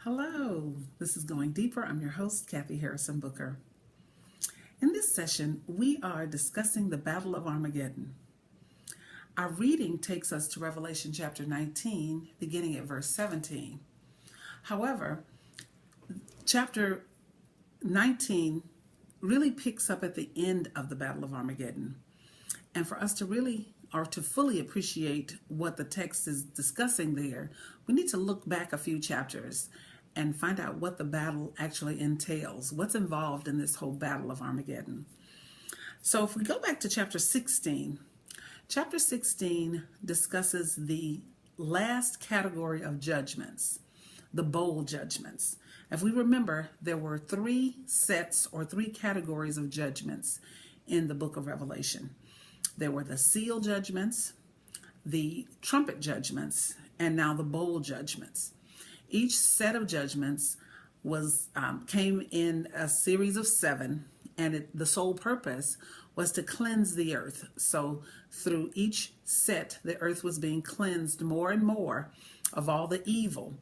Hello, this is Going Deeper. I'm your host, Kathy Harrison Booker. In this session, we are discussing the Battle of Armageddon. Our reading takes us to Revelation chapter 19, beginning at verse 17. However, chapter 19 really picks up at the end of the Battle of Armageddon. And for us to fully appreciate what the text is discussing there, we need to look back a few chapters and find out what the battle actually entails, what's involved in this whole Battle of Armageddon. So if we go back to chapter 16 discusses the last category of judgments, the bowl judgments. If we remember, there were three categories of judgments in the book of Revelation. There were the seal judgments, the trumpet judgments, and now the bowl judgments. Each set of judgments came in a series of 7, and the sole purpose was to cleanse the earth. So through each set, the earth was being cleansed more and more of all the evil.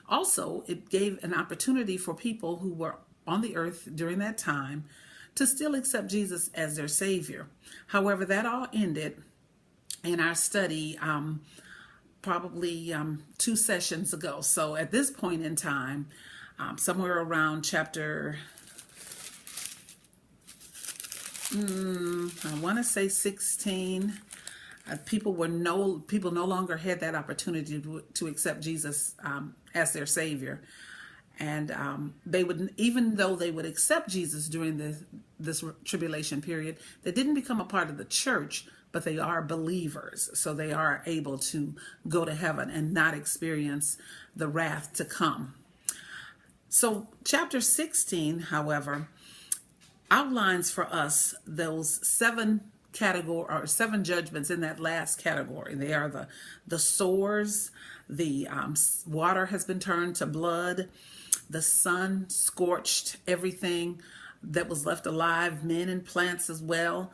Also, it gave an opportunity for people who were on the earth during that time to still accept Jesus as their Savior. However, that all ended in our study probably 2 sessions ago. So at this point in time, somewhere around chapter, I want to say 16, people no longer had that opportunity to accept Jesus as their Savior. And even though they would accept Jesus during this tribulation period, they didn't become a part of the church, but they are believers. So they are able to go to heaven and not experience the wrath to come. So chapter 16, however, outlines for us those 7 judgments in that last category. They are the sores, the water has been turned to blood, the sun scorched everything that was left alive, men and plants as well.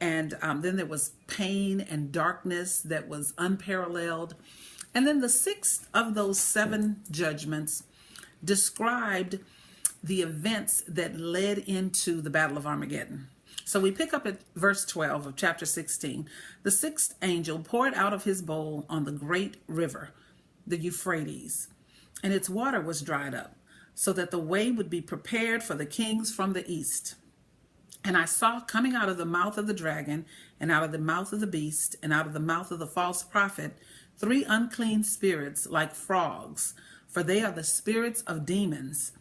And then there was pain and darkness that was unparalleled. And then the 6th of those 7 judgments described the events that led into the Battle of Armageddon. So we pick up at verse 12 of chapter 16. The 6th angel poured out of his bowl on the great river, the Euphrates, and its water was dried up, so that the way would be prepared for the kings from the east. And I saw coming out of the mouth of the dragon, and out of the mouth of the beast, and out of the mouth of the false prophet, 3 unclean spirits like frogs, for they are the spirits of demons,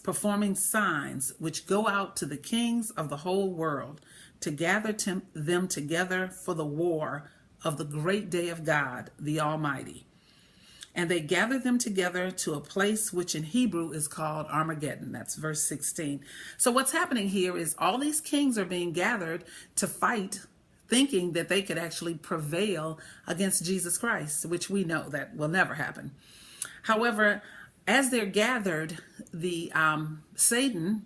performing signs which go out to the kings of the whole world to gather them together for the war of the great day of God, the Almighty. And they gathered them together to a place which in Hebrew is called Armageddon. That's verse 16. So what's happening here is all these kings are being gathered to fight, thinking that they could actually prevail against Jesus Christ, which we know that will never happen. However, as they're gathered, the Satan,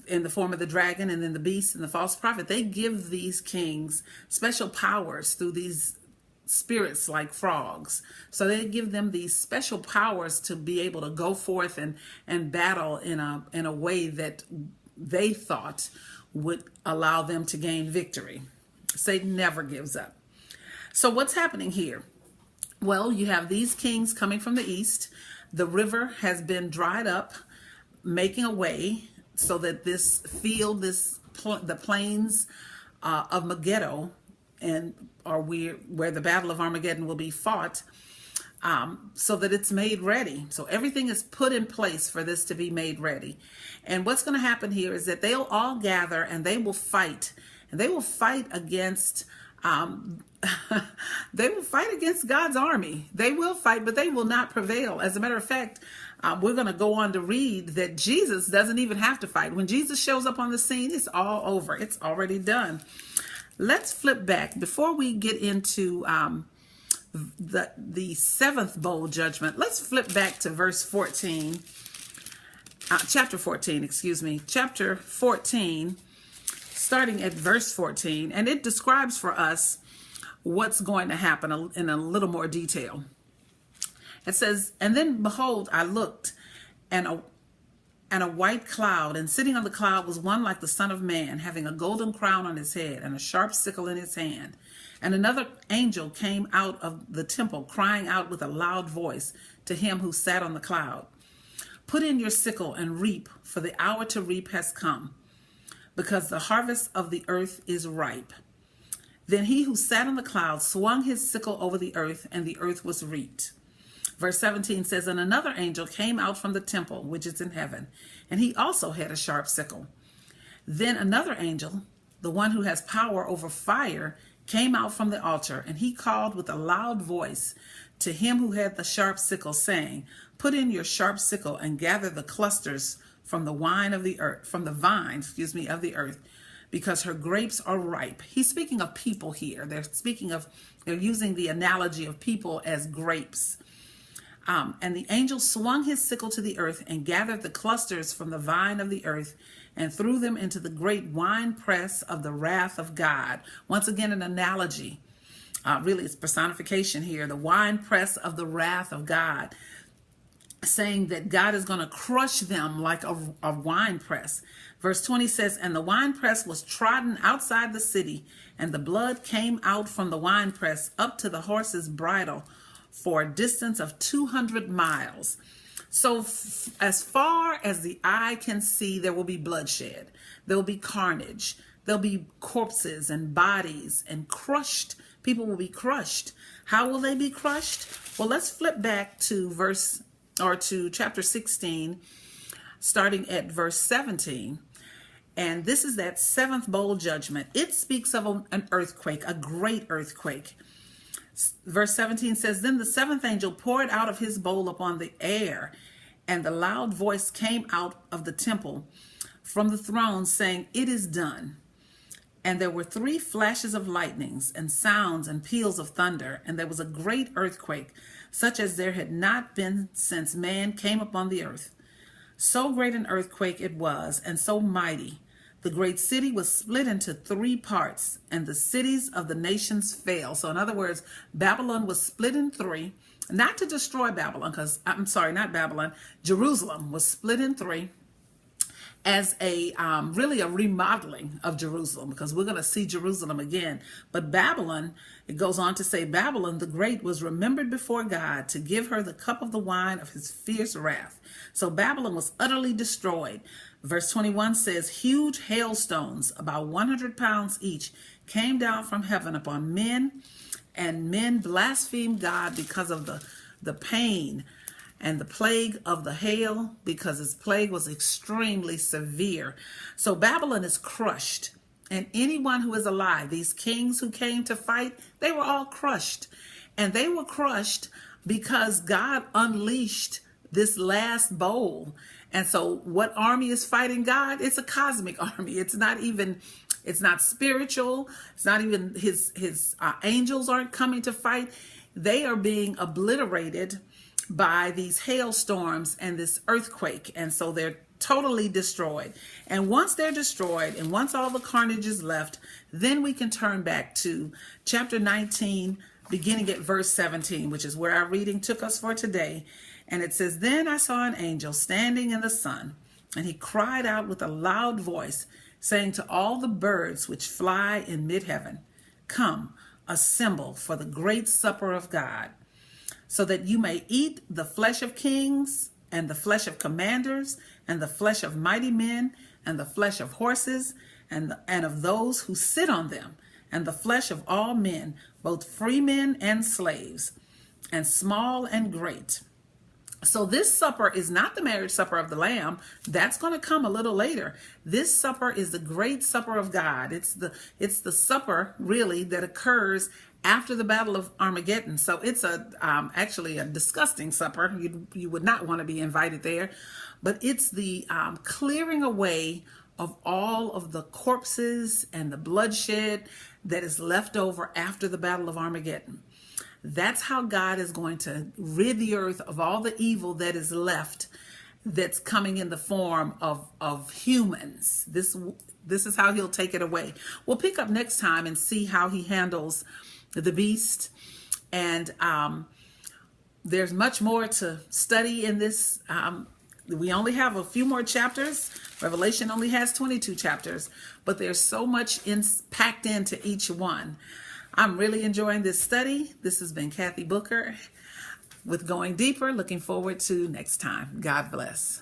in the form of the dragon and then the beast and the false prophet, they give these kings special powers through these spirits like frogs. So they give them these special powers to be able to go forth and battle in a way that they thought would allow them to gain victory. Satan never gives up. So what's happening here? Well, you have these kings coming from the east. The river has been dried up, making a way so that this field, the plains of Megiddo, where the Battle of Armageddon will be fought, so that it's made ready. So everything is put in place for this to be made ready. And what's going to happen here is that they'll all gather and they will fight. And they will fight against God's army. They will fight, but they will not prevail. As a matter of fact, we're going to go on to read that Jesus doesn't even have to fight. When Jesus shows up on the scene, it's all over. It's already done. Let's flip back before we get into the 7th bowl judgment. Let's flip back to verse 14, chapter 14, chapter 14, starting at verse 14, and it describes for us what's going to happen in a little more detail. It says, "And then behold, I looked, and a white cloud, and sitting on the cloud was one like the Son of Man, having a golden crown on his head and a sharp sickle in his hand. And another angel came out of the temple, crying out with a loud voice to him who sat on the cloud, "Put in your sickle and reap, for the hour to reap has come, because the harvest of the earth is ripe." Then he who sat on the cloud swung his sickle over the earth, and the earth was reaped. Verse 17 says, "And another angel came out from the temple, which is in heaven, and he also had a sharp sickle. Then another angel, the one who has power over fire, came out from the altar, and he called with a loud voice to him who had the sharp sickle, saying, 'Put in your sharp sickle and gather the clusters from the vine of the earth, of the earth, because her grapes are ripe.'" He's speaking of people here. They're using the analogy of people as grapes. And the angel swung his sickle to the earth and gathered the clusters from the vine of the earth and threw them into the great winepress of the wrath of God. Once again, an analogy. Really, it's personification here. The winepress of the wrath of God, saying that God is going to crush them like a winepress. Verse 20 says, "And the winepress was trodden outside the city, and the blood came out from the winepress up to the horse's bridle, for a distance of 200 miles. So as far as the eye can see, there will be bloodshed. There will be carnage. There'll be corpses and bodies and crushed. People will be crushed. How will they be crushed? Well, let's flip back to chapter 16, starting at verse 17. And this is that seventh bowl judgment. It speaks of an earthquake, a great earthquake. Verse 17 says, "Then the seventh angel poured out of his bowl upon the air, and the loud voice came out of the temple from the throne, saying, 'It is done.' And there were 3 flashes of lightnings, and sounds and peals of thunder, and there was a great earthquake, such as there had not been since man came upon the earth. So great an earthquake it was, and so mighty. The great city was split into 3 parts, and the cities of the nations fell." So in other words, Babylon was split in 3, not to destroy Babylon, Jerusalem was split in 3 as really a remodeling of Jerusalem, because we're going to see Jerusalem again. But Babylon, it goes on to say, "Babylon the great was remembered before God to give her the cup of the wine of his fierce wrath." So Babylon was utterly destroyed. Verse 21 says, "Huge hailstones, about 100 pounds each, came down from heaven upon men, and men blasphemed God because of the pain and the plague of the hail, because its plague was extremely severe." So Babylon is crushed, and anyone who is alive, these kings who came to fight, they were all crushed. And they were crushed because God unleashed this last bowl. And so what army is fighting God? It's a cosmic army. It's not spiritual. It's not even his angels aren't coming to fight. They are being obliterated by these hailstorms and this earthquake. And so they're totally destroyed. And once they're destroyed, and once all the carnage is left, then we can turn back to chapter 19, beginning at verse 17, which is where our reading took us for today. And it says, "Then I saw an angel standing in the sun, and he cried out with a loud voice, saying to all the birds which fly in mid-heaven, 'Come, assemble for the great supper of God, so that you may eat the flesh of kings, and the flesh of commanders, and the flesh of mighty men, and the flesh of horses, and of those who sit on them, and the flesh of all men, both free men and slaves, and small and great.'" So this supper is not the marriage supper of the Lamb. That's going to come a little later. This supper is the great supper of God. It's the supper really that occurs after the Battle of Armageddon. So it's actually a disgusting supper. You would not want to be invited there. But it's the clearing away of all of the corpses and the bloodshed that is left over after the Battle of Armageddon. That's how God is going to rid the earth of all the evil that is left, that's coming in the form of humans. This is how he'll take it away. We'll pick up next time and see how he handles the beast. And there's much more to study in this we only have a few more chapters. Revelation only has 22 chapters, but there's so much packed into each one. I'm really enjoying this study. This has been Kathy Booker with Going Deeper. Looking forward to next time. God bless.